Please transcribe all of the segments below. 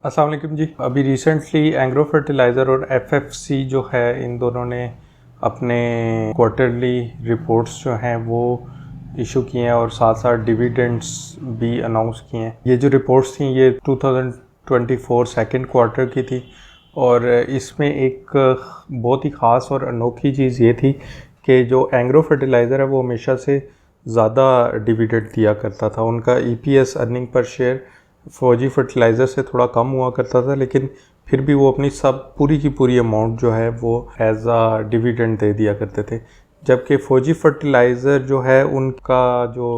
अस्सलाम वालेकुम जी। अभी रिसेंटली एंग्रो फर्टिलाइज़र और एफएफसी जो है इन दोनों ने अपने क्वार्टरली रिपोर्ट्स जो हैं वो इशू किए हैं और साथ साथ डिविडेंड्स भी अनाउंस किए हैं। ये जो रिपोर्ट्स थी ये 2024 सेकंड क्वार्टर की थी और इसमें एक बहुत ही ख़ास और अनोखी चीज़ ये थी कि जो एंग्रो फर्टिलाइज़र है वो हमेशा से ज़्यादा डिविडेंड दिया करता था। उनका ईपीएस अर्निंग पर शेयर फौजी फर्टिलाइज़र से थोड़ा कम हुआ करता था, लेकिन फिर भी वो अपनी सब पूरी की पूरी अमाउंट जो है वो एज आ डिविडेंड दे दिया करते थे। जबकि फौजी फर्टिलाइज़र जो है उनका जो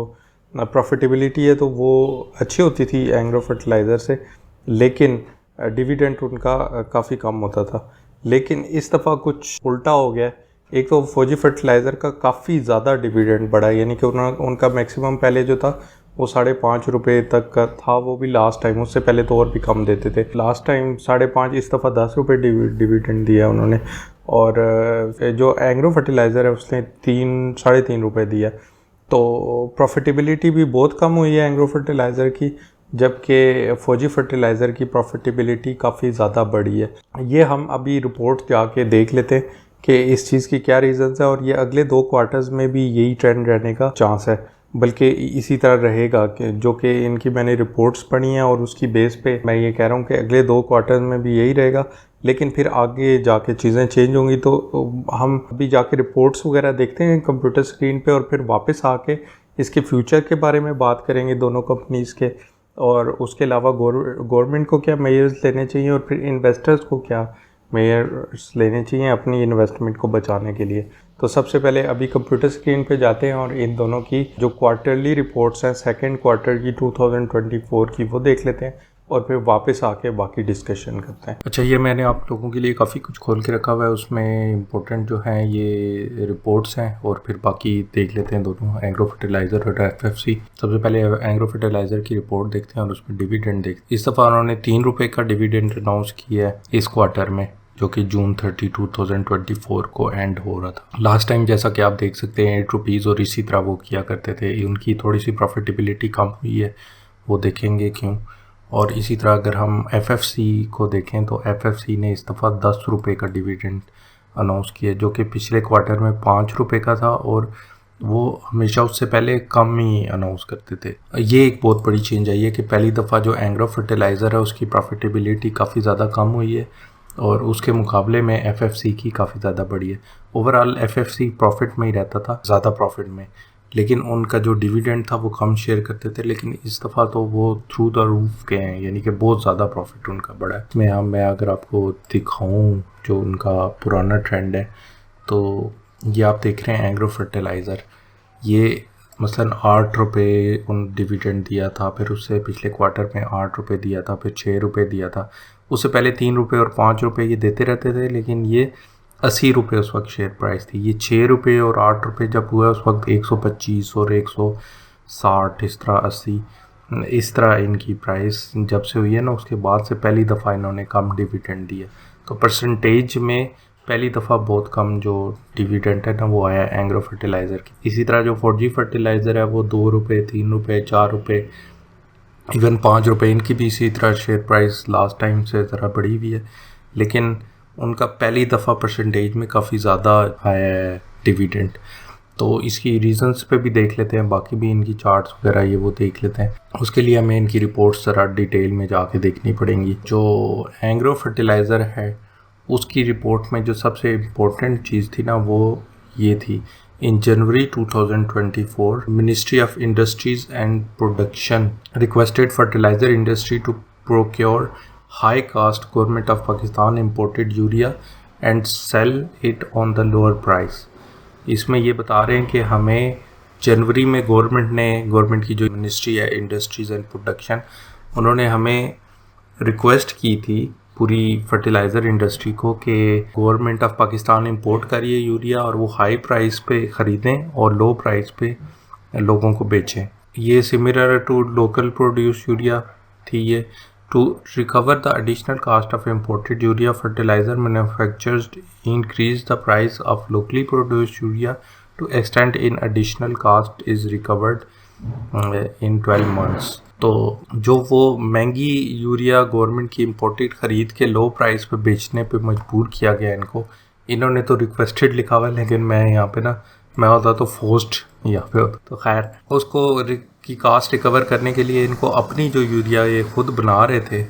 प्रॉफिटेबिलिटी है तो वो अच्छी होती थी एंग्रो फर्टिलाइज़र से, लेकिन डिविडेंड उनका काफ़ी कम होता था। लेकिन इस दफ़ा कुछ उल्टा हो गया। एक तो फौजी फर्टिलाइज़र का काफ़ी ज़्यादा डिविडेंड बढ़ा, यानी कि उनका मैक्सिमम पहले जो था वो ₹5.5 तक का था, वो भी लास्ट टाइम। उससे पहले तो और भी कम देते थे। लास्ट टाइम 5.5, इस दफ़ा ₹10 डिविडेंड दिया उन्होंने। और जो एंग्रो फर्टिलाइज़र है उसने ₹3-3.5 दिया। तो प्रॉफिटेबिलिटी भी बहुत कम हुई है एंग्रो फर्टिलाइज़र की, जबकि फौजी फर्टिलाइज़र की प्रॉफिटेबिलिटी काफ़ी ज़्यादा बढ़ी है। ये हम अभी रिपोर्ट जाके देख लेते हैं कि इस चीज़ की क्या रीज़न्स है, और ये अगले 2 क्वार्टर्स में भी यही ट्रेंड रहने का चांस है, बल्कि इसी तरह रहेगा। कि जो कि इनकी मैंने रिपोर्ट्स पढ़ी हैं और उसकी बेस पे मैं ये कह रहा हूँ कि अगले 2 क्वार्टर्स में भी यही रहेगा, लेकिन फिर आगे जाके चीज़ें चेंज होंगी। तो हम अभी जाके रिपोर्ट्स वगैरह देखते हैं कंप्यूटर स्क्रीन पे, और फिर वापस आके इसके फ्यूचर के बारे में बात करेंगे दोनों कंपनीज़ के, और उसके अलावा गवर्नमेंट को क्या मेजर्स लेने चाहिए और फिर इन्वेस्टर्स को क्या मेजर्स लेने चाहिए अपनी इन्वेस्टमेंट को बचाने के लिए। तो सबसे पहले अभी कंप्यूटर स्क्रीन पे जाते हैं और इन दोनों की जो क्वार्टरली रिपोर्ट्स हैं सेकंड क्वार्टर की 2024 की वो देख लेते हैं, और फिर वापस आके बाकी डिस्कशन करते हैं। अच्छा, ये मैंने आप लोगों के लिए काफ़ी कुछ खोल के रखा हुआ है। उसमें इम्पोर्टेंट जो हैं ये रिपोर्ट्स हैं, और फिर बाकी देख लेते हैं दोनों, एंग्रो फर्टिलाइज़र और एफएफसी। सबसे पहले एंग्रो फर्टिलाइज़र की रिपोर्ट देखते हैं और उसमें डिविडेंड देखते हैं। इस दफ़ा उन्होंने ₹3 का डिविडेंड अनाउंस किया है इस क्वार्टर में, जो कि जून 30, 2024 को एंड हो रहा था। लास्ट टाइम जैसा कि आप देख सकते हैं ₹8 और इसी तरह वो किया करते थे। उनकी थोड़ी सी प्रॉफिटेबिलिटी कम हुई है, वो देखेंगे क्यों। और इसी तरह अगर हम एफएफसी को देखें तो एफएफसी ने इस दफ़ा ₹10 का डिविडेंड अनाउंस किया, जो कि पिछले क्वार्टर में ₹5 का था, और वो हमेशा उससे पहले कम ही अनाउंस करते थे। ये एक बहुत बड़ी चेंज आई है कि पहली दफ़ा जो एंग्रो फर्टिलाइज़र है उसकी प्रॉफिटेबिलिटी काफ़ी ज़्यादा कम हुई है, और उसके मुकाबले में एफएफसी की काफ़ी ज़्यादा बढ़ी है। ओवरऑल एफएफसी प्रॉफिट में ही रहता था, ज़्यादा प्रॉफिट में, लेकिन उनका जो डिविडेंड था वो कम शेयर करते थे। लेकिन इस दफ़ा तो वो थ्रू द रूफ गए हैं, यानी कि बहुत ज़्यादा प्रॉफिट उनका बढ़ा है। मैं अगर आपको दिखाऊं जो उनका पुराना ट्रेंड है, तो ये आप देख रहे हैं एंग्रो फर्टिलाइज़र, ये मसलन ₹8 उन डिविडेंड दिया था, फिर उससे पिछले क्वार्टर में ₹8 दिया था, फिर ₹6 दिया था। उससे पहले ₹3 और ₹5 ये देते रहते थे, लेकिन ये ₹80 उस वक्त शेयर प्राइस थी। ये ₹6 और ₹8 जब हुआ उस वक्त 125 और 160, इस तरह 80, इस तरह इनकी प्राइस जब से हुई है ना, उसके बाद से पहली दफ़ा इन्होंने कम डिविडेंड दिया। तो परसेंटेज में पहली दफ़ा बहुत कम जो डिविडेंड है ना वो आया एंग्रो फर्टिलाइज़र की। इसी तरह जो फौजी फर्टिलाइज़र है वो ₹2, ₹3, ₹4, इवन ₹5, इनकी भी इसी तरह शेयर प्राइस लास्ट टाइम से ज़रा बढ़ी हुई है, लेकिन उनका पहली दफ़ा परसेंटेज में काफ़ी ज़्यादा आया है डिविडेंड। तो इसकी रीज़न्स पे भी देख लेते हैं, बाकी भी इनकी चार्ट्स वगैरह ये वो देख लेते हैं। उसके लिए हमें इनकी रिपोर्ट्स ज़रा डिटेल में जाके देखनी पड़ेंगी। जो एंग्रो फर्टिलाइज़र है उसकी रिपोर्ट में जो सबसे इम्पोर्टेंट चीज़ थी ना वो ये थी, in January 2024, Ministry of Industries and Production requested fertilizer industry to procure high-cost Government of Pakistan imported urea and sell it on the lower price. इसमें ये बता रहे हैं कि हमें जनवरी में गवर्नमेंट की जो मिनिस्ट्री है इंडस्ट्रीज़ एंड प्रोडक्शन, उन्होंने हमें रिक्वेस्ट की थी पूरी फर्टिलाइज़र इंडस्ट्री को कि गवर्नमेंट ऑफ पाकिस्तान इंपोर्ट करिए यूरिया, और वो हाई प्राइस पे ख़रीदें और लो प्राइस पे लोगों को बेचें। ये similar to local produce urea थी। ये to recover the additional cost of imported urea, fertiliser manufacturers increase the price of locally produce urea to extend in additional cost is recovered in 12 months. तो जो वो महंगी urea government की imported ख़रीद के लो price पे बेचने पे मजबूर किया गया इनको। इन्होंने तो रिक्वेस्टेड लिखा हुआ है, लेकिन मैं यहाँ पे ना, मैं होता तो फोर्स्ड यहाँ पे होता। तो खैर उसको की कास्ट रिकवर करने के लिए इनको अपनी जो यूरिया ये खुद बना रहे थे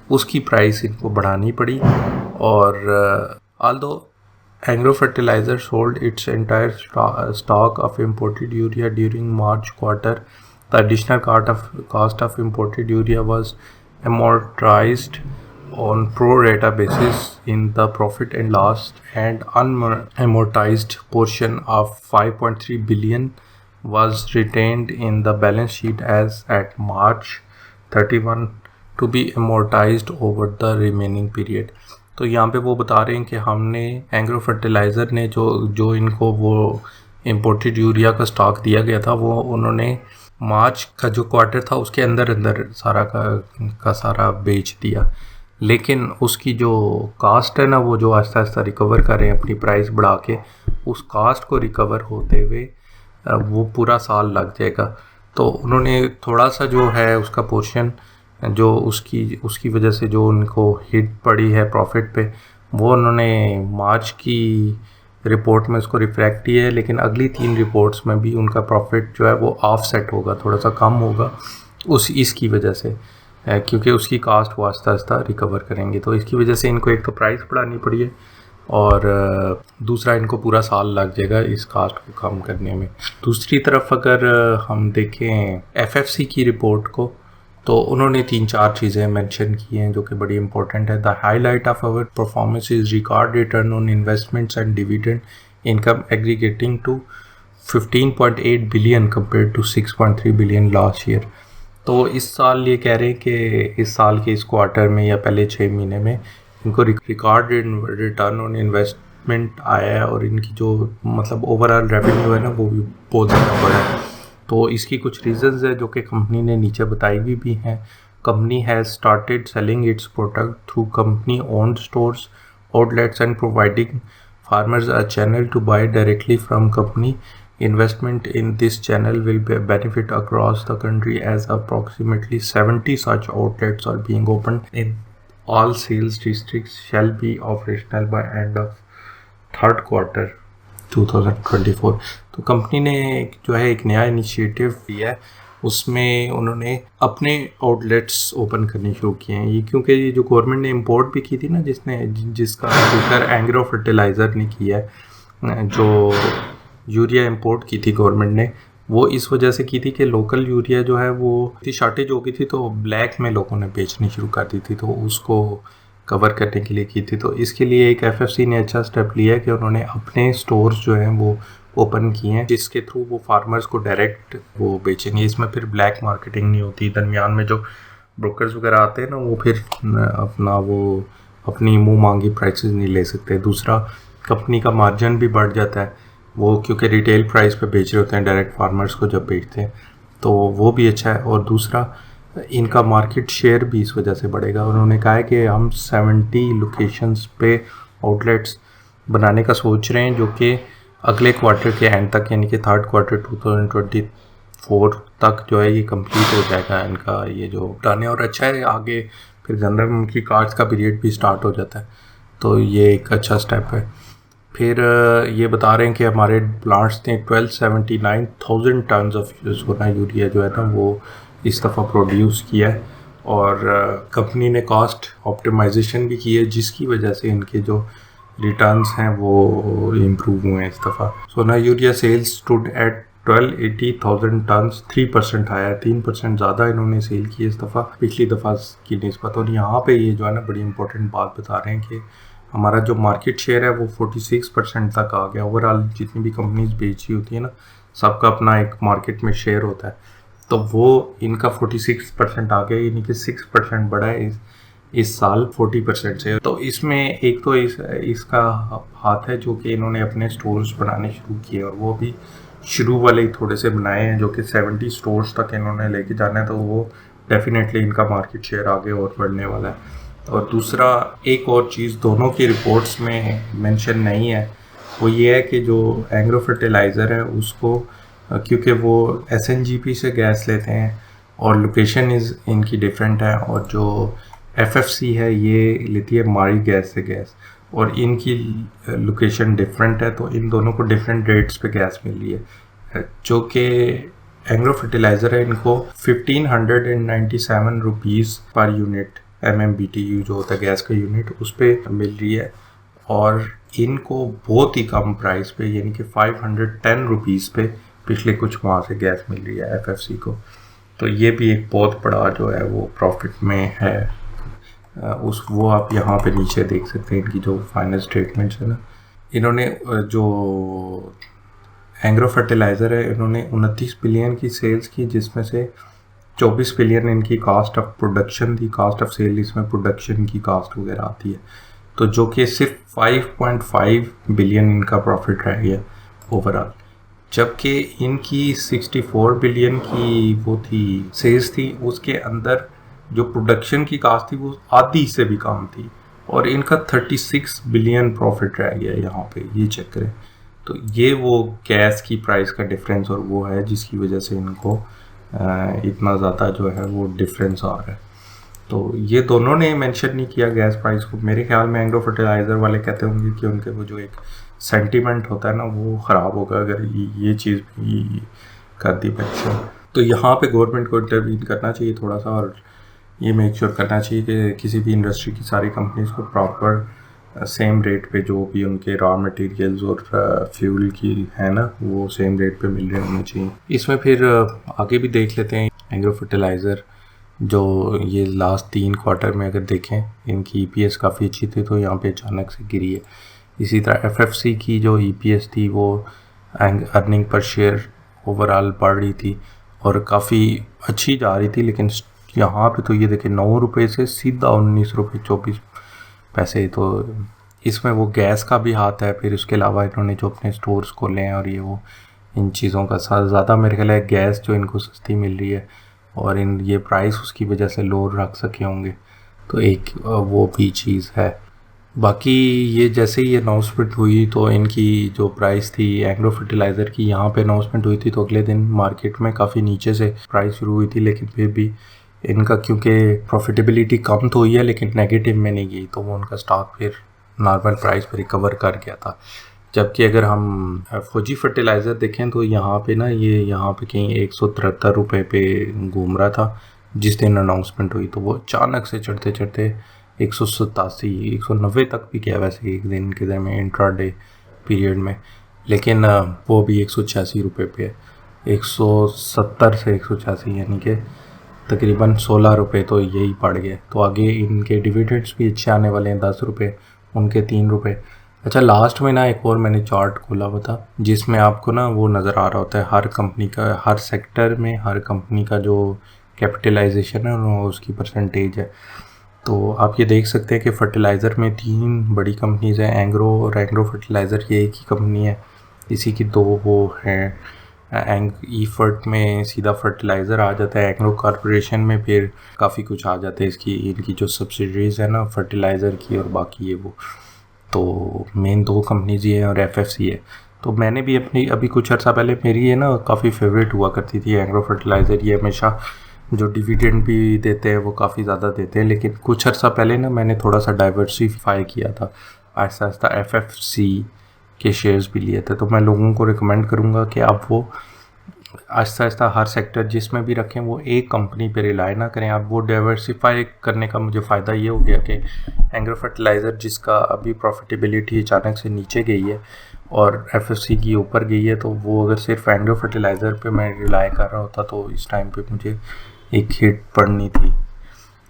उसकी प्राइस इनको बढ़ानी पड़ी। और although Agro Fertilizer sold its entire stock of imported urea during March quarter, the additional cost of imported urea was amortized on pro rata basis in the profit and loss, and unamortized portion of 5.3 billion was retained in the balance sheet as at March 31 to be amortized over the remaining period। तो यहाँ पे वो बता रहे हैं कि हमने agro fertiliser ने जो इनको वो इम्पोर्टेड यूरिया का स्टॉक दिया गया था वो उन्होंने मार्च का जो क्वार्टर था उसके अंदर सारा का सारा बेच दिया, लेकिन उसकी जो कास्ट है ना वो जो आहिस्ता आहिस्ता रिकवर कर रहे हैं अपनी प्राइस बढ़ा के, उस कास्ट को रिकवर होते हुए वो पूरा साल लग जाएगा। तो उन्होंने थोड़ा सा जो है उसका पोर्शन जो उसकी वजह से जो उनको हिट पड़ी है प्रॉफिट पे, वो उन्होंने मार्च की रिपोर्ट में उसको रिफ्लेक्ट किया है, लेकिन अगली 3 रिपोर्ट्स में भी उनका प्रॉफिट जो है वो ऑफसेट होगा, थोड़ा सा कम होगा इसकी वजह से, क्योंकि उसकी कास्ट वो आस्ता आस्ता रिकवर करेंगे। तो इसकी वजह से इनको एक तो प्राइस बढ़ानी पड़ी है और दूसरा इनको पूरा साल लग जाएगा इस कास्ट को कम करने में। दूसरी तरफ अगर हम देखें एफएफसी की रिपोर्ट को, तो उन्होंने 3-4 चीज़ें मेंशन की हैं जो कि बड़ी इंपॉर्टेंट है। The highlight of our performance is record return on investments and dividend income aggregating to 15.8 billion compare to 6.3 billion last year. तो इस साल ये कह रहे हैं कि इस साल के इस क्वार्टर में या पहले 6 महीने में इनको रिकॉर्ड रिटर्न ऑन इन्वेस्टमेंट आया है और इनकी जो मतलब ओवरऑल रेवेन्यू है ना वो भी बहुत ज़्यादा बढ़ा है। तो इसकी कुछ रीजंस है जो कि कंपनी ने नीचे बताई हुई भी हैं। Company has started selling its product through company owned stores outlets and providing farmers a channel to buy directly from company. Investment in this channel will benefit across the country as approximately 70 such outlets are being opened in all sales districts shall be operational by end of third quarter 2024। तो company ने जो है एक नया initiative लिया है, उसमें उन्होंने अपने आउटलेट्स ओपन करने शुरू किए हैं। ये क्योंकि ये जो गवर्नमेंट ने इंपोर्ट भी की थी ना जिसका जिक्र एग्रो फर्टिलाइज़र ने किया है, जो यूरिया इंपोर्ट की थी गवर्नमेंट ने, वो इस वजह से की थी कि लोकल यूरिया जो है वो शॉर्टेज हो गई थी तो ब्लैक में लोगों ने बेचनी शुरू कर दी थी, तो उसको कवर करने के लिए की थी। तो इसके लिए एक एफएफसी ने अच्छा स्टेप लिया है कि उन्होंने अपने स्टोर्स जो हैं वो ओपन किए हैं जिसके थ्रू वो फार्मर्स को डायरेक्ट वो बेचेंगे। इसमें फिर ब्लैक मार्केटिंग नहीं होती, दरमियान में जो ब्रोकर्स वगैरह आते हैं ना वो फिर अपनी मुँह मांगी प्राइसेस नहीं ले सकते। दूसरा, कंपनी का मार्जिन भी बढ़ जाता है वो, क्योंकि रिटेल प्राइस पे बेच रहे होते हैं डायरेक्ट फार्मर्स को जब बेचते हैं, तो वो भी अच्छा है। और दूसरा, इनका मार्केट शेयर भी इस वजह से बढ़ेगा। उन्होंने कहा है कि हम 70 लोकेशंस पे आउटलेट्स बनाने का सोच रहे हैं, जो कि अगले क्वार्टर के एंड तक यानी कि थर्ड क्वार्टर 2024 तक जो है ये कंप्लीट हो जाएगा इनका ये जो बनाने। और अच्छा है, आगे फिर जनवरी में उनकी कार्ड्स का पीरियड भी स्टार्ट हो जाता है, तो ये एक अच्छा स्टेप है। फिर ये बता रहे हैं कि हमारे प्लांट्स ने 1279,000 टन्स ऑफ सोना यूरिया जो है ना वो इस दफ़ा प्रोड्यूस किया है। और कंपनी ने कॉस्ट ऑप्टिमाइजेशन भी की है जिसकी वजह से इनके जो रिटर्न्स हैं वो इम्प्रूव हुए हैं इस दफ़ा। सोना urea sales stood at 1280,000 tonnes, 3% आया है, 3% ज़्यादा इन्होंने सेल की इस दफ़ा पिछली दफ़ा की निस्बत। और यहाँ पे ये जो है ना बड़ी इंपॉर्टेंट बात बता रहे हैं कि हमारा जो मार्केट शेयर है वो 46% तक आ गया। ओवरऑल जितनी भी कंपनीज बेची होती है ना, सबका अपना एक मार्केट में शेयर होता है, तो वो इनका 46% आ गया, यानी कि 6% बढ़ा है इस साल 40% से। तो इसमें एक तो इसका हाथ है जो कि इन्होंने अपने स्टोर्स बनाने शुरू किए, और वो भी शुरू वाले ही थोड़े से बनाए हैं जो कि 70 स्टोर्स तक इन्होंने लेके जाना है, तो वो डेफिनेटली इनका मार्केट शेयर आगे और बढ़ने वाला है। और दूसरा, एक और चीज़ दोनों की रिपोर्ट्स में मेंशन नहीं है, वो ये है कि जो एग्रो फर्टिलाइज़र है उसको, क्योंकि वो एसएनजीपी से गैस लेते हैं, और लोकेशन इज़ इनकी डिफरेंट है। और जो एफएफसी है ये लेती है मारी गैस से गैस, और इनकी लोकेशन डिफरेंट है, तो इन दोनों को डिफरेंट रेट्स पे गैस मिल रही है। जो कि एंग्रो फर्टिलाइज़र है इनको 1597 रुपीज़ पर यूनिट MMBTU जो होता है गैस का यूनिट, उस पर मिल रही है। और इनको बहुत ही कम प्राइस पे यानी कि 510 रुपीज़ पे पिछले कुछ माह से गैस मिल रही है एफएफसी को। तो ये भी एक बहुत बड़ा जो है वो प्रॉफिट में है। वो आप यहाँ पे नीचे देख सकते हैं इनकी जो फाइनल स्टेटमेंट्स है ना। इन्होंने जो एंग्रो फर्टिलाइज़र है इन्होंने 29 बिलियन की सेल्स की, जिसमें से 24 बिलियन इनकी कास्ट ऑफ प्रोडक्शन थी, कास्ट ऑफ सेल इसमें प्रोडक्शन की कास्ट वगैरह आती है। तो जो कि सिर्फ 5.5 बिलियन इनका प्रॉफिट रह गया ओवरऑल, जबकि इनकी 64 बिलियन की वो थी सेल्स थी, उसके अंदर जो प्रोडक्शन की कास्ट थी वो आधी से भी कम थी, और इनका 36 बिलियन प्रॉफिट रह गया यहाँ पे, ये चेक करें। तो ये वो गैस की प्राइस का डिफरेंस और वो है जिसकी वजह से इनको इतना ज़्यादा जो है वो डिफरेंस आ रहा है। तो ये दोनों ने मेंशन नहीं किया गैस प्राइस को। मेरे ख्याल में एंग्रो फर्टिलाइज़र वाले कहते होंगे कि उनके वो जो एक सेंटीमेंट होता है ना वो ख़राब होगा अगर ये चीज़ भी कर दी मेंशन। तो यहाँ पे गवर्नमेंट को इंटरवीन करना चाहिए थोड़ा सा, और ये मेक श्योर करना चाहिए कि किसी भी इंडस्ट्री की सारी कंपनीज को प्रॉपर सेम रेट पे जो भी उनके रॉ मटेरियल्स और फ्यूल की है ना वो सेम रेट पे मिल रहे होने चाहिए। इसमें फिर आगे भी देख लेते हैं एंग्रो फर्टिलाइज़र जो ये लास्ट 3 क्वार्टर में अगर देखें इनकी EPS काफ़ी अच्छी थी, तो यहाँ पे अचानक से गिरी है। इसी तरह FFC की जो EPS थी वो अर्निंग पर शेयर ओवरऑल बढ़ रही थी और काफ़ी अच्छी जा रही थी, लेकिन यहाँ पे तो ये देखें 9 रुपये से सीधा 19 रुपये 24 पैसे। तो इसमें वो गैस का भी हाथ है, फिर उसके अलावा इन्होंने जो अपने स्टोर्स खोले हैं और ये वो इन चीज़ों का ज़्यादा मेरे ख्याल है गैस जो इनको सस्ती मिल रही है और इन ये प्राइस उसकी वजह से लो रख सके होंगे, तो एक वो भी चीज़ है। बाकी ये जैसे ही अनाउंसमेंट हुई तो इनकी जो प्राइस थी एंग्रो फर्टिलाइज़र की, यहाँ पे अनाउंसमेंट हुई थी तो अगले दिन मार्केट में काफ़ी नीचे से प्राइस शुरू हुई थी, लेकिन फिर भी इनका क्योंकि प्रॉफिटेबिलिटी कम तो हुई है लेकिन नेगेटिव में नहीं गई, तो वो उनका स्टॉक फिर नॉर्मल प्राइस पर रिकवर कर गया था। जबकि अगर हम फौजी फर्टिलाइज़र देखें तो यहाँ पे ना ये यहाँ पे कहीं 173 रुपये पे घूम रहा था जिस दिन अनाउंसमेंट हुई, तो वो अचानक से चढ़ते चढ़ते 187 190 तक भी गया वैसे एक दिन के में इंट्राडे पीरियड में, लेकिन वो भी 186 रुपये पे है। 170 से 186 यानी कि तकरीबन 16 रुपये तो यही पड़ गए। तो आगे इनके डिविडेंड्स भी अच्छे आने वाले हैं, 10 रुपये उनके 3 रुपये। अच्छा, लास्ट में ना एक और मैंने चार्ट खोला हुआ था जिसमें आपको ना वो नज़र आ रहा होता है हर कंपनी का, हर सेक्टर में हर कंपनी का जो कैपिटलाइजेशन है और उसकी परसेंटेज है। तो आप ये देख सकते हैं कि फर्टिलाइज़र में 3 बड़ी कंपनीज़ हैं, एंग्रो और एंग्रो फर्टिलाइज़र ये एक ही कंपनी है, इसी की 2 वो हैं। ईफर्ट में सीधा फर्टिलाइज़र आ जाता है, एंग्रो कॉरपोरेशन में फिर काफ़ी कुछ आ जाता है इसकी इनकी जो सब्सिडरीज़ है ना फर्टिलाइज़र की और बाकी ये वो, तो मेन 2 कंपनीज ये हैं और FFC है। तो मैंने भी अपनी अभी कुछ अर्सा पहले मेरी ये ना काफ़ी फेवरेट हुआ करती थी एंग्रो फर्टिलाइज़र, ये हमेशा जो डिविडेंड भी देते हैं वो काफ़ी ज़्यादा देते हैं, लेकिन कुछ अर्सा पहले ना मैंने थोड़ा सा डाइवर्सिफाई किया था, आहिस्ता आहिस्ता FFC के शेयर्स भी लिए थे। तो मैं लोगों को रिकमेंड करूँगा कि आप वो आहिस्ता आहिस्ता हर सेक्टर जिसमें भी रखें वो एक कंपनी पे रिलाई ना करें आप। वो डाइवर्सिफाई करने का मुझे फ़ायदा ये हो गया कि एंग्रो फर्टिलाइज़र जिसका अभी प्रॉफिटेबिलिटी अचानक से नीचे गई है और FFC की ऊपर गई है, तो वो अगर सिर्फ एंग्रो फर्टिलाइज़र पे मैं रिलाई कर रहा होता तो इस टाइम पे मुझे एक हिट पड़नी थी।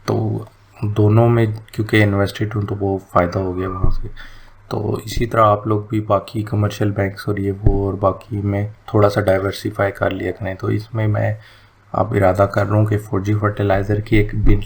तो दोनों में क्योंकि इन्वेस्टेड हूँ तो वो फ़ायदा हो गया वहाँ से। तो इसी तरह आप लोग भी बाकी कमर्शियल बैंक्स और ये वो और बाकी में थोड़ा सा डाइवर्सिफाई कर लिया करें। तो इसमें मैं अब इरादा कर रहा हूँ कि फौजी फर्टिलाइज़र की एक बिन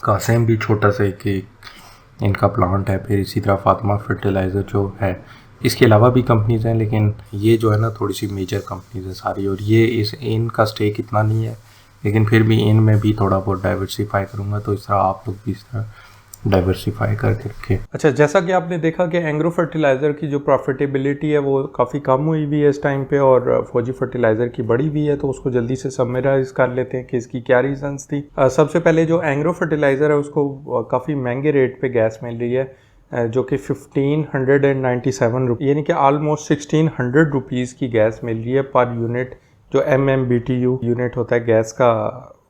कासिम भी छोटा सा एक इनका प्लांट है, फिर इसी तरह फातिमा फर्टिलाइज़र जो है, इसके अलावा भी कंपनीज़ हैं लेकिन ये जो है ना थोड़ी सी मेजर कंपनीज़ है सारी, और ये इनका स्टेक इतना नहीं है लेकिन फिर भी इनमें भी थोड़ा बहुत डाइवर्सिफाई करूँगा। तो इस तरह आप लोग भी इस तरह डाइवर्सिफाई करके रखें। अच्छा, जैसा कि आपने देखा कि एग्रो फर्टिलाइज़र की जो प्रॉफिटेबिलिटी है वो काफ़ी कम हुई भी है इस टाइम पे और फौजी फर्टिलाइज़र की बढ़ी भी है, तो उसको जल्दी से समराइज़ कर लेते हैं कि इसकी क्या रीजंस थी। सबसे पहले जो एग्रो फर्टिलाइज़र है उसको काफ़ी महंगे रेट पे गैस मिल रही है, जो कि 1597 रुपये यानी कि ऑलमोस्ट 1600 रुपीज़ की गैस मिल रही है पर यूनिट। जो MMBTU यूनिट होता है गैस का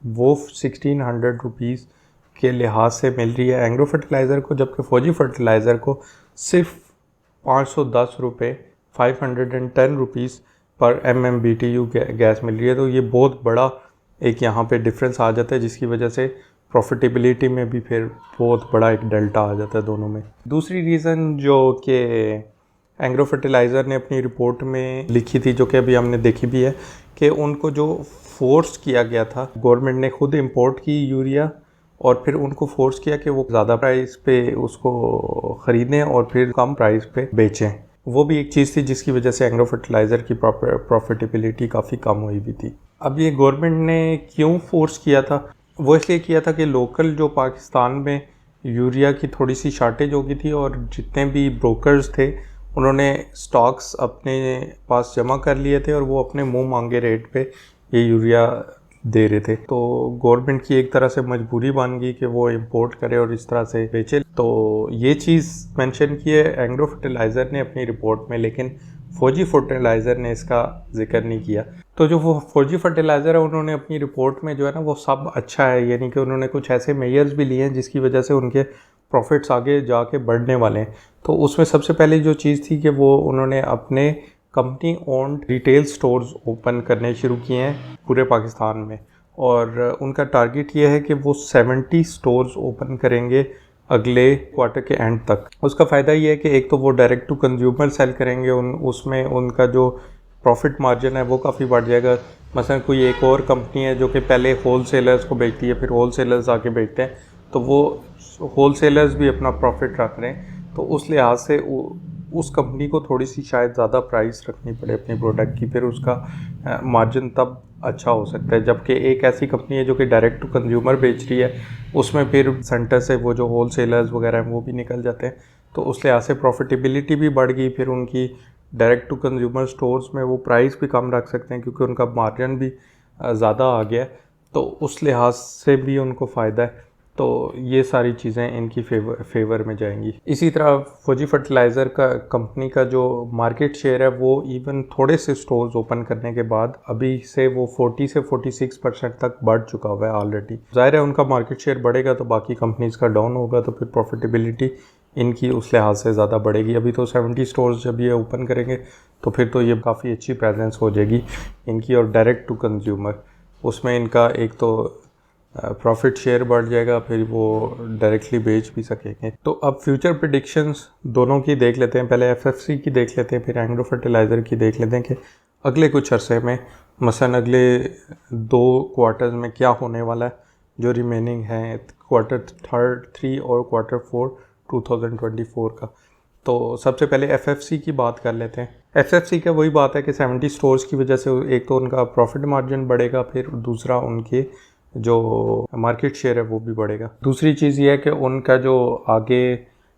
वो 1600 रुपीज़ के लिहाज से मिल रही है एग्रो फर्टिलाइज़र को, जबकि फौजी फर्टिलाइज़र को सिर्फ 510 रुपये 510 रुपीज़ पर MMBTU गैस मिल रही है। तो ये बहुत बड़ा एक यहाँ पे डिफरेंस आ जाता है, जिसकी वजह से प्रॉफिटेबिलिटी में भी फिर बहुत बड़ा एक डेल्टा आ जाता है दोनों में। दूसरी रीज़न जो कि एग्रो फर्टिलाइज़र ने अपनी रिपोर्ट में लिखी थी, जो कि अभी हमने देखी भी है, कि उनको जो फोर्स किया गया था, गवर्नमेंट ने खुद इंपोर्ट की यूरिया और फिर उनको फोर्स किया कि वो ज़्यादा प्राइस पे उसको ख़रीदें और फिर कम प्राइस पे बेचें। वो भी एक चीज़ थी जिसकी वजह से एग्रो फर्टिलाइज़र की प्रॉफिटेबिलिटी काफ़ी कम हुई भी थी। अब ये गवर्नमेंट ने क्यों फोर्स किया था? वो इसलिए किया था कि लोकल जो पाकिस्तान में यूरिया की थोड़ी सी शार्टेज हो गई थी और जितने भी ब्रोकर्स थे उन्होंने स्टॉक्स अपने पास जमा कर लिए थे और वो अपने मुंह मांगे रेट पे ये यूरिया दे रहे थे। तो गवर्नमेंट की एक तरह से मजबूरी बन गई कि वो इंपोर्ट करे और इस तरह से बेचे। तो ये चीज़ मेंशन की है एग्रो फर्टिलाइज़र ने अपनी रिपोर्ट में, लेकिन फौजी फर्टिलाइज़र ने इसका जिक्र नहीं किया। तो जो वो फौजी फर्टिलाइज़र है उन्होंने अपनी रिपोर्ट में जो है ना वो सब अच्छा है, यानी कि उन्होंने कुछ ऐसे मेजर्स भी लिए हैं जिसकी वजह से उनके प्रॉफिट्स आगे जाके बढ़ने वाले हैं। तो उसमें सबसे पहले जो चीज़ थी कि वो उन्होंने अपने company owned retail stores open करने शुरू किए हैं पूरे पाकिस्तान में, और उनका टारगेट ये है कि वो 70 स्टोर्स ओपन करेंगे अगले क्वार्टर के एंड तक। उसका फ़ायदा ये है कि एक तो वो डायरेक्ट टू कंज्यूमर सेल करेंगे, उसमें उनका जो प्रॉफिट मार्जिन है वो काफ़ी बढ़ जाएगा। मसलन कोई एक और कंपनी है जो कि पहले होल सेलर्स को बेचती है, फिर होल सेलर्स आके बेचते हैं, तो वो होल सेलर्स भी अपना प्रॉफिट रख रहे हैं, तो उस लिहाज से उस कंपनी को थोड़ी सी शायद ज़्यादा प्राइस रखनी पड़े अपने प्रोडक्ट की, फिर उसका मार्जिन तब अच्छा हो सकता है। जबकि एक ऐसी कंपनी है जो कि डायरेक्ट टू कंज्यूमर बेच रही है, उसमें फिर सेंटर से वो जो होल सेलर्स वगैरह हैं वो भी निकल जाते हैं, तो उस लिहाज से प्रॉफिटेबिलिटी भी बढ़ गई। फिर उनकी डायरेक्ट टू कंज्यूमर स्टोर्स में वो प्राइस भी कम रख सकते हैं क्योंकि उनका मार्जिन भी ज़्यादा आ गया, तो उस लिहाज से भी उनको फ़ायदा है। तो ये सारी चीज़ें इनकी फेवर में जाएंगी। इसी तरह फौजी फर्टिलाइज़र का कंपनी का जो मार्केट शेयर है वो इवन थोड़े से स्टोर्स ओपन करने के बाद अभी से वो 40 से 46% तक बढ़ चुका हुआ है ऑलरेडी। ज़ाहिर है उनका मार्केट शेयर बढ़ेगा तो बाकी कंपनीज़ का डाउन होगा, तो फिर प्रॉफिटेबिलिटी इनकी उस लिहाज से ज़्यादा बढ़ेगी। अभी तो 70 स्टोर्स जब ये ओपन करेंगे तो फिर तो ये काफ़ी अच्छी प्रेजेंस हो जाएगी इनकी, और डायरेक्ट टू कंज्यूमर उसमें इनका एक तो प्रॉफिट शेयर बढ़ जाएगा, फिर वो डायरेक्टली बेच भी सकेंगे। तो अब फ्यूचर प्रेडिक्शंस दोनों की देख लेते हैं, पहले FFC की देख लेते हैं, फिर एग्रो फर्टिलाइज़र की देख लेते हैं कि अगले कुछ अरसे में मसलन अगले 2 क्वार्टर्स में क्या होने वाला है जो रिमेनिंग है क्वार्टर 3 और क्वार्टर 4 2024 का। तो सबसे पहले FFC की बात कर लेते हैं। FFC का वही बात है कि 70 स्टोर्स की वजह से एक तो उनका प्रॉफिट मार्जिन बढ़ेगा, फिर दूसरा उनके जो मार्केट शेयर है वो भी बढ़ेगा। दूसरी चीज़ ये है कि उनका जो आगे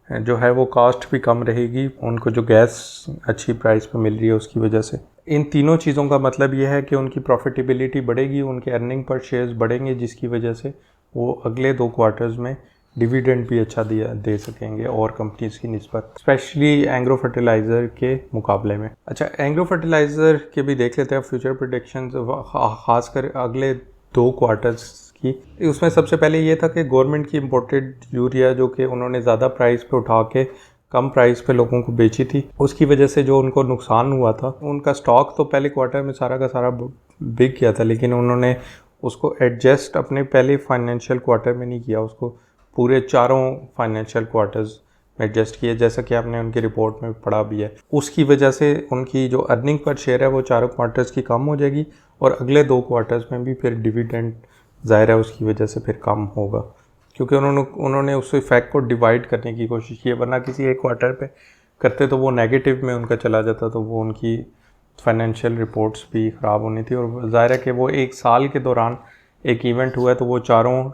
जो है वो कास्ट भी कम रहेगी, उनको जो गैस अच्छी प्राइस पे मिल रही है उसकी वजह से। इन तीनों चीज़ों का मतलब ये है कि उनकी प्रॉफिटेबिलिटी बढ़ेगी, उनके अर्निंग पर शेयर्स बढ़ेंगे, जिसकी वजह से वो अगले 2 क्वार्टर्स में डिविडेंड भी अच्छा दे सकेंगे और कंपनीज की निस्बत, स्पेशली एग्रो फर्टिलाइज़र के मुकाबले में। अच्छा, एग्रो फर्टिलाइज़र के भी देख लेते हैं फ्यूचर प्रेडिक्शंस, खासकर अगले 2 क्वार्टर्स की। उसमें सबसे पहले ये था कि गवर्नमेंट की इम्पोर्टेड यूरिया जो कि उन्होंने ज़्यादा प्राइस पे उठा के कम प्राइस पे लोगों को बेची थी, उसकी वजह से जो उनको नुकसान हुआ था, उनका स्टॉक तो पहले क्वार्टर में सारा का सारा बिक गया था, लेकिन उन्होंने उसको एडजस्ट अपने पहले फाइनेंशियल क्वार्टर में नहीं किया, उसको पूरे 4 फाइनेंशियल क्वार्टर्स में एडजस्ट किया, जैसा कि आपने उनकी रिपोर्ट में पढ़ा भी है। उसकी वजह से उनकी जो अर्निंग पर शेयर है वो 4 क्वार्टर्स की कम हो जाएगी और अगले 2 क्वार्टर्स में भी फिर डिविडेंड ज़ाहिर है उसकी वजह से फिर कम होगा, क्योंकि उन्होंने उस इफेक्ट को डिवाइड करने की कोशिश की है, वरना किसी एक क्वार्टर पे करते तो वो नेगेटिव में उनका चला जाता, तो वो उनकी फाइनेंशियल रिपोर्ट्स भी ख़राब होनी थी। और ज़ाहिर है कि वो एक साल के दौरान एक इवेंट हुआ है, तो वो चारों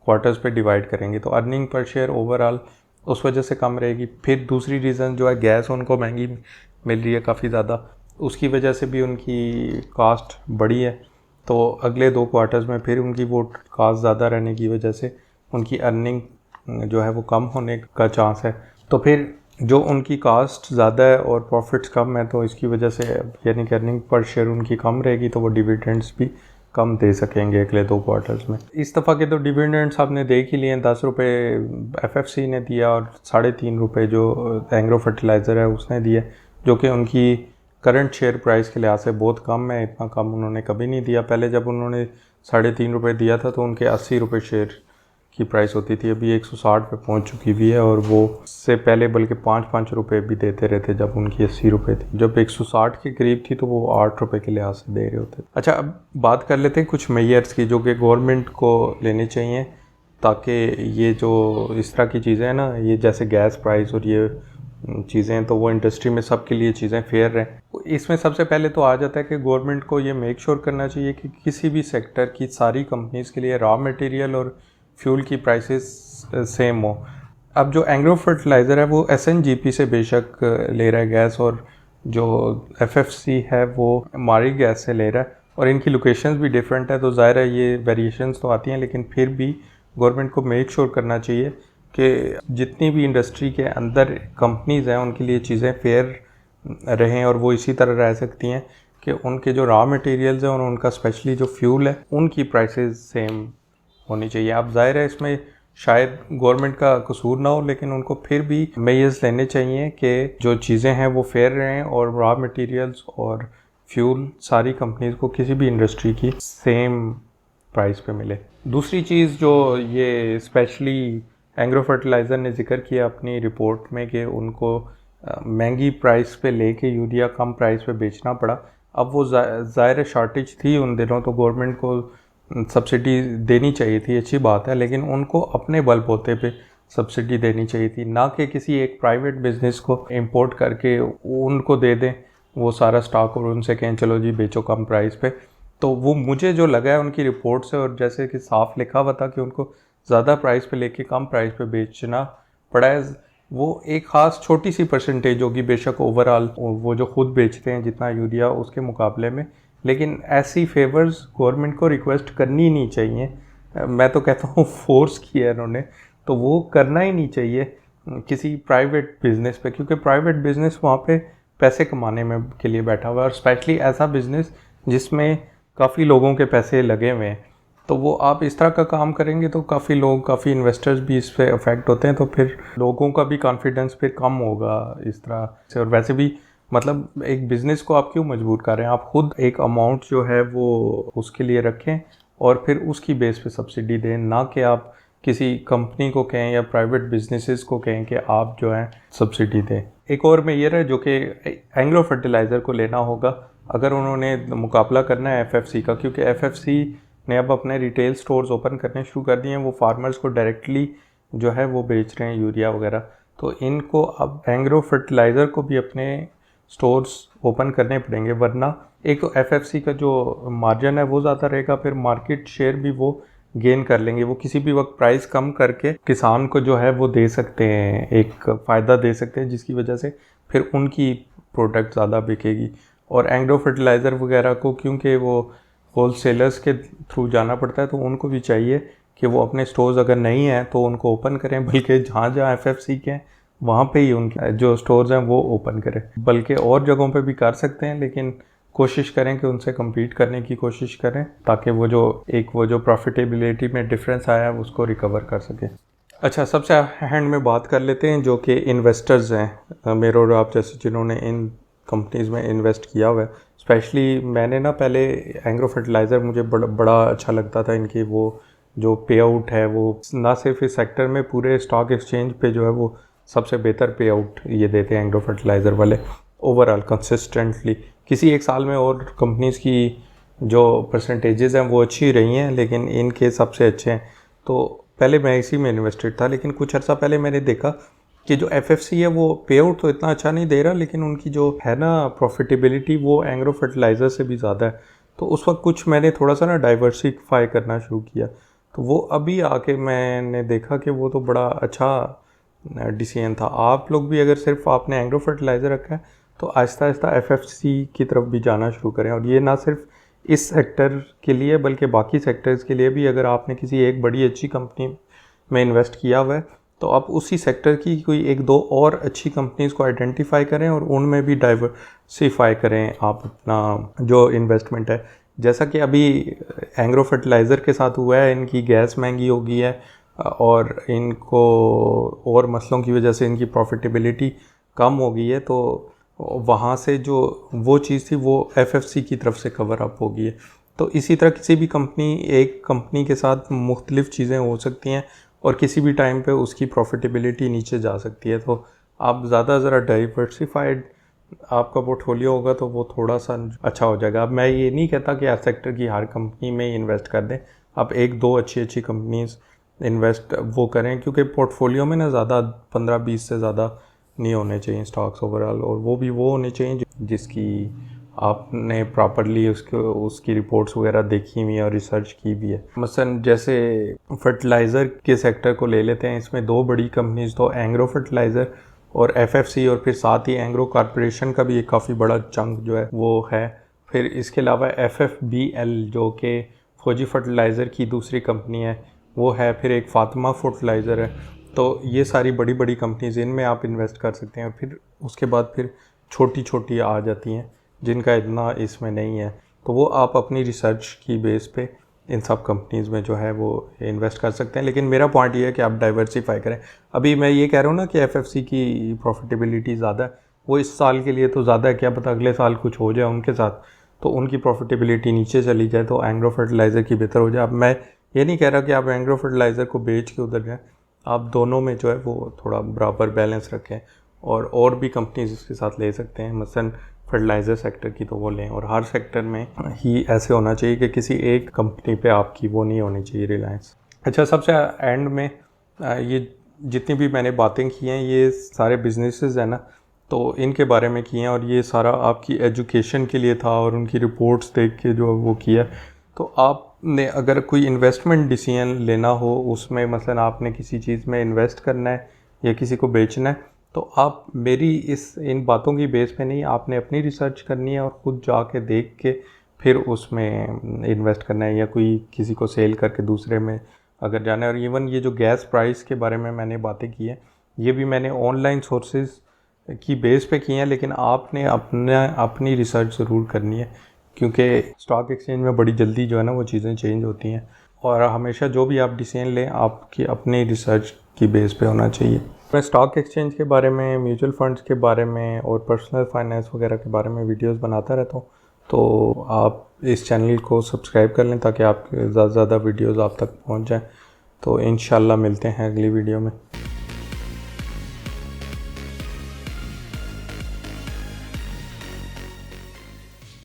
क्वार्टर्स पे डिवाइड करेंगे तो अर्निंग पर शेयर ओवरऑल उस वजह से कम रहेगी। फिर दूसरी रीज़न जो है गैस उनको महंगी मिल रही है काफ़ी ज़्यादा, उसकी वजह से भी उनकी कास्ट बढ़ी है। तो अगले 2 क्वार्टर्स में फिर उनकी वो कास्ट ज़्यादा रहने की वजह से उनकी अर्निंग जो है वो कम होने का चांस है। तो फिर जो उनकी कास्ट ज़्यादा है और प्रॉफिट्स कम है तो इसकी वजह से यानी कि अर्निंग पर शेयर उनकी कम रहेगी, तो वो डिविडेंड्स भी कम दे सकेंगे अगले 2 क्वार्टर्स में। इस दफ़ा के तो डिविडेंड्स आपने देख ही लिए, 10 रुपये एफएफसी ने दिया और 3.5 रुपये जो एंग्रो फर्टिलाइज़र है उसने दिया, जो कि उनकी करंट शेयर प्राइस के लिहाज से बहुत कम है। इतना कम उन्होंने कभी नहीं दिया। पहले जब उन्होंने 3.5 रुपये दिया था तो उनके 80 रुपये शेयर की प्राइस होती थी, अभी 160 पे पहुंच चुकी हुई है। और वो से पहले बल्कि 5-5 रुपये भी देते रहते जब उनकी 80 रुपये थी। जब 160 के करीब थी तो वो 8 रुपये के लिहाज से दे रहे होते। अच्छा, अब बात कर लेते हैं कुछ मेयर्स की जो कि गवर्नमेंट को लेने चाहिए, ताकि ये जो इस तरह की चीज़ें हैं ना, ये जैसे गैस प्राइस और ये चीज़ें हैं, तो वो इंडस्ट्री में सबके लिए चीज़ें फेयर रहें। इसमें सबसे पहले तो आ जाता है कि गवर्नमेंट को ये मेक श्योर करना चाहिए कि किसी भी सेक्टर की सारी कंपनीज़ के लिए रॉ मटेरियल और फ्यूल की प्राइसेस सेम हो। अब जो एंग्रो फर्टिलाइज़र है वो एसएनजीपी से बेशक ले रहा है गैस, और जो एफएफसी है वो मारी गैस से ले रहा है, और इनकी लोकेशंस भी डिफरेंट है, तो ज़ाहिर है ये वेरिएशंस तो आती हैं। लेकिन फिर भी गवर्नमेंट को मेक श्योर करना चाहिए कि जितनी भी इंडस्ट्री के अंदर कंपनीज़ हैं उनके लिए चीज़ें फेयर रहें, और वो इसी तरह रह सकती हैं कि उनके जो रॉ मटेरियल्स हैं और उनका स्पेशली जो फ्यूल है उनकी प्राइसेस सेम होनी चाहिए। अब जाहिर है इसमें शायद गवर्नमेंट का कसूर ना हो, लेकिन उनको फिर भी मेजर्स लेने चाहिए कि जो चीज़ें हैं वो फेयर रहें और रॉ मटेरियल्स और फ्यूल सारी कंपनीज को किसी भी इंडस्ट्री की सेम प्राइस पे मिले। दूसरी चीज़ जो ये स्पेशली एंग्रो फर्टिलाइज़र ने जिक्र किया अपनी रिपोर्ट में कि उनको महंगी प्राइस पे लेके यूरिया कम प्राइस पे बेचना पड़ा। अब वो ज़ाहिर शॉर्टेज थी उन दिनों, तो गवर्नमेंट को सब्सिडी देनी चाहिए थी, अच्छी बात है, लेकिन उनको अपने बलबूते पे सब्सिडी देनी चाहिए थी, ना कि किसी एक प्राइवेट बिजनेस को इंपोर्ट करके उनको दे दें वो सारा स्टॉक और उनसे कहें चलो जी बेचो कम प्राइस पे। तो वो मुझे जो लगा है उनकी रिपोर्ट से, और जैसे कि साफ लिखा हुआ था कि उनको ज़्यादा प्राइस पे लेके कम प्राइस पे बेचना पड़ा है, वो एक ख़ास छोटी सी परसेंटेज होगी बेशक ओवरऑल वो जो खुद बेचते हैं जितना यूरिया उसके मुकाबले में, लेकिन ऐसी फेवर्स गवर्नमेंट को रिक्वेस्ट करनी नहीं चाहिए। मैं तो कहता हूँ फोर्स किया है इन्होंने, तो वो करना ही नहीं चाहिए किसी प्राइवेट बिजनेस पे, क्योंकि प्राइवेट बिजनेस वहाँ पे पैसे कमाने में के लिए बैठा हुआ है, और स्पेशली ऐसा बिजनेस जिसमें काफ़ी लोगों के पैसे लगे हुए हैं। तो वो आप इस तरह का काम करेंगे तो काफ़ी लोग, काफ़ी इन्वेस्टर्स भी इस पर अफेक्ट होते हैं, तो फिर लोगों का भी कॉन्फिडेंस फिर कम होगा इस तरह से। और वैसे भी मतलब एक बिज़नेस को आप क्यों मजबूर कर रहे हैं, आप खुद एक अमाउंट जो है वो उसके लिए रखें और फिर उसकी बेस पे सब्सिडी दें, ना कि आप किसी कंपनी को कहें या प्राइवेट बिजनेसेस को कहें कि आप जो है सब्सिडी दें। एक और मेयर है जो कि एंग्रो फर्टिलाइज़र को लेना होगा अगर उन्होंने मुकाबला करना है एफएफसी का, क्योंकि एफएफसी ने अब अपने रिटेल स्टोर्स ओपन करने शुरू कर दिए हैं, वो फार्मर्स को डायरेक्टली जो है वो बेच रहे हैं यूरिया वगैरह। तो इनको अब एंग्रो फर्टिलाइज़र को भी अपने स्टोर्स ओपन करने पड़ेंगे, वरना एक तो एफएफसी का जो मार्जिन है वो ज़्यादा रहेगा, फिर मार्केट शेयर भी वो गेन कर लेंगे। वो किसी भी वक्त प्राइस कम करके किसान को जो है वो दे सकते हैं, एक फ़ायदा दे सकते हैं, जिसकी वजह से फिर उनकी प्रोडक्ट ज़्यादा बिकेगी। और एंग्रो फर्टिलाइज़र वगैरह को क्योंकि वो होल सेलर्स के थ्रू जाना पड़ता है, तो उनको भी चाहिए कि वो अपने स्टोर्स अगर नहीं हैं तो उनको ओपन करें, बल्कि जहाँ जहाँ एफएफसी के हैं वहाँ पे ही उनके जो स्टोर्स हैं वो ओपन करें। बल्कि और जगहों पे भी कर सकते हैं, लेकिन कोशिश करें कि उनसे compete करने की कोशिश करें, ताकि वो जो प्रॉफिटेबिलिटी में डिफरेंस आया है उसको रिकवर कर सकें। अच्छा, सबसे हैंड में बात कर लेते हैं जो कि इन्वेस्टर्स हैं मेरे और आप जैसे, जिन्होंने इन कंपनीज़ में इन्वेस्ट किया हुआ है। स्पेशली मैंने ना पहले एंग्रो फर्टिलाइज़र मुझे बड़ा अच्छा लगता था, इनकी वो जो पे आउट है वो ना सिर्फ इस सेक्टर में, पूरे स्टॉक एक्सचेंज पे जो है वो सबसे बेहतर पे आउट ये देते हैं एंग्रो फर्टिलाइज़र वाले ओवरऑल कंसिस्टेंटली। किसी एक साल में और कंपनीज़ की जो परसेंटेजेस हैं वो अच्छी रही हैं, लेकिन इनके सबसे अच्छे हैं। तो पहले मैं इसी में इन्वेस्टेड था, लेकिन कुछ अर्सा पहले मैंने देखा कि जो एफएफसी है वो पे आउट तो इतना अच्छा नहीं दे रहा, लेकिन उनकी जो है ना प्रॉफिटेबिलिटी वो एंग्रो फर्टिलाइज़र से भी ज़्यादा है। तो उस वक्त कुछ मैंने थोड़ा सा ना डाइवर्सिफाई करना शुरू किया। तो वो अभी आके मैंने देखा कि वो तो बड़ा अच्छा डिसीजन था। आप लोग भी अगर सिर्फ आपने एग्रो फर्टिलाइज़र रखा है तो आहिस्ता आहिस्ता एफएफसी की तरफ भी जाना शुरू करें। और ये ना सिर्फ इस सेक्टर के लिए बल्कि बाकी सेक्टर्स के लिए भी, अगर आपने किसी एक बड़ी अच्छी कंपनी में इन्वेस्ट किया हुआ है तो आप उसी सेक्टर की कोई एक दो और अच्छी कंपनीज़ को आइडेंटिफाई करें और उनमें भी डाइवर्सिफाई करें आप अपना जो इन्वेस्टमेंट है। जैसा कि अभी एग्रो फर्टिलाइज़र के साथ हुआ है, इनकी गैस महंगी हो गई है और इनको और मसलों की वजह से इनकी प्रॉफिटेबिलिटी कम हो गई है, तो वहाँ से जो वो चीज़ थी वो एफएफसी की तरफ से कवर अप हो गई है। तो इसी तरह किसी भी एक कंपनी के साथ मुख्तलिफ़ चीज़ें हो सकती हैं और किसी भी टाइम पे उसकी प्रॉफिटेबिलिटी नीचे जा सकती है। तो आप ज़रा डाइवर्सिफाइड आपका पोर्टफोलियो होगा तो वो थोड़ा सा अच्छा हो जाएगा। अब मैं ये नहीं कहता कि हर सेक्टर की हर कंपनी में इन्वेस्ट कर दें, आप एक दो अच्छी कंपनीज इन्वेस्ट वो करें, क्योंकि पोर्टफोलियो में ना ज़्यादा 15-20 से ज़्यादा नहीं होने चाहिए स्टॉक्स ओवरऑल, और वो भी वो होने चाहिए जिसकी आपने प्रॉपरली उसकी रिपोर्ट्स वगैरह देखी हुई है और रिसर्च की भी है। मसलन जैसे फर्टिलाइज़र के सेक्टर को ले लेते हैं, इसमें दो बड़ी कंपनीज तो एग्रो फर्टिलाइज़र और एफएफसी, और फिर साथ ही एग्रो कॉरपोरेशन का भी एक काफ़ी बड़ा चंक जो है वो है। फिर इसके अलावा एफएफबीएल जो कि फौजी फर्टिलाइज़र की दूसरी कंपनी है वो है, फिर एक फातिमा फर्टिलाइज़र है। तो ये सारी बड़ी बड़ी कंपनीज, इनमें आप इन्वेस्ट कर सकते हैं। और फिर उसके बाद फिर छोटी आ जाती हैं जिनका इतना इसमें नहीं है, तो वो आप अपनी रिसर्च की बेस पे इन सब कंपनीज़ में जो है वो इन्वेस्ट कर सकते हैं। लेकिन मेरा पॉइंट ये है कि आप डाइवर्सिफाई करें। अभी मैं ये कह रहा हूँ ना कि एफएफसी की प्रॉफिटेबिलिटी ज़्यादा है, वो इस साल के लिए तो ज़्यादा है, क्या पता अगले साल कुछ हो जाए उनके साथ तो उनकी प्रॉफिटेबिलिटी नीचे चली जाए तो एग्रो फर्टिलाइज़र की बेहतर हो जाए। अब मैं ये नहीं कह रहा कि आप एग्रो फर्टिलाइज़र को बेच के उधर जाएँ, आप दोनों में जो है वो थोड़ा बराबर बैलेंस रखें और भी कंपनीज इसके साथ ले सकते हैं। मसलन फर्टिलाइज़र सेक्टर की तो वो लें, और हर सेक्टर में ही ऐसे होना चाहिए कि किसी एक कंपनी पे आपकी वो नहीं होनी चाहिए रिलायंस। अच्छा, सबसे एंड में ये जितनी भी मैंने बातें की हैं ये सारे बिजनेसेस हैं ना, तो इनके बारे में किए हैं, और ये सारा आपकी एजुकेशन के लिए था और उनकी रिपोर्ट्स देख के जो वो किया। तो आपने अगर कोई इन्वेस्टमेंट डिसीजन लेना हो, उसमें मसलन आपने किसी चीज़ में इन्वेस्ट करना है या किसी को बेचना है, तो आप मेरी इन बातों की बेस पे नहीं, आपने अपनी रिसर्च करनी है और ख़ुद जाके देख के फिर उसमें इन्वेस्ट करना है, या कोई किसी को सेल करके दूसरे में अगर जाना है। और इवन ये जो गैस प्राइस के बारे में मैंने बातें की हैं, ये भी मैंने ऑनलाइन सोर्सेज की बेस पे की हैं, लेकिन आपने अपनी रिसर्च ज़रूर करनी है, क्योंकि स्टॉक एक्सचेंज में बड़ी जल्दी जो है ना वो चीज़ें चेंज होती हैं। और हमेशा जो भी आप डिसीजन लें आपकी अपनी रिसर्च की बेस पे होना चाहिए। मैं स्टॉक एक्सचेंज के बारे में, म्यूचुअल फंड्स के बारे में और पर्सनल फाइनेंस वगैरह के बारे में वीडियोस बनाता रहता हूँ, तो आप इस चैनल को सब्सक्राइब कर लें ताकि आप ज़्यादा से ज़्यादा वीडियोस आप तक पहुँच जाएँ। तो इंशाल्लाह मिलते हैं अगली वीडियो में।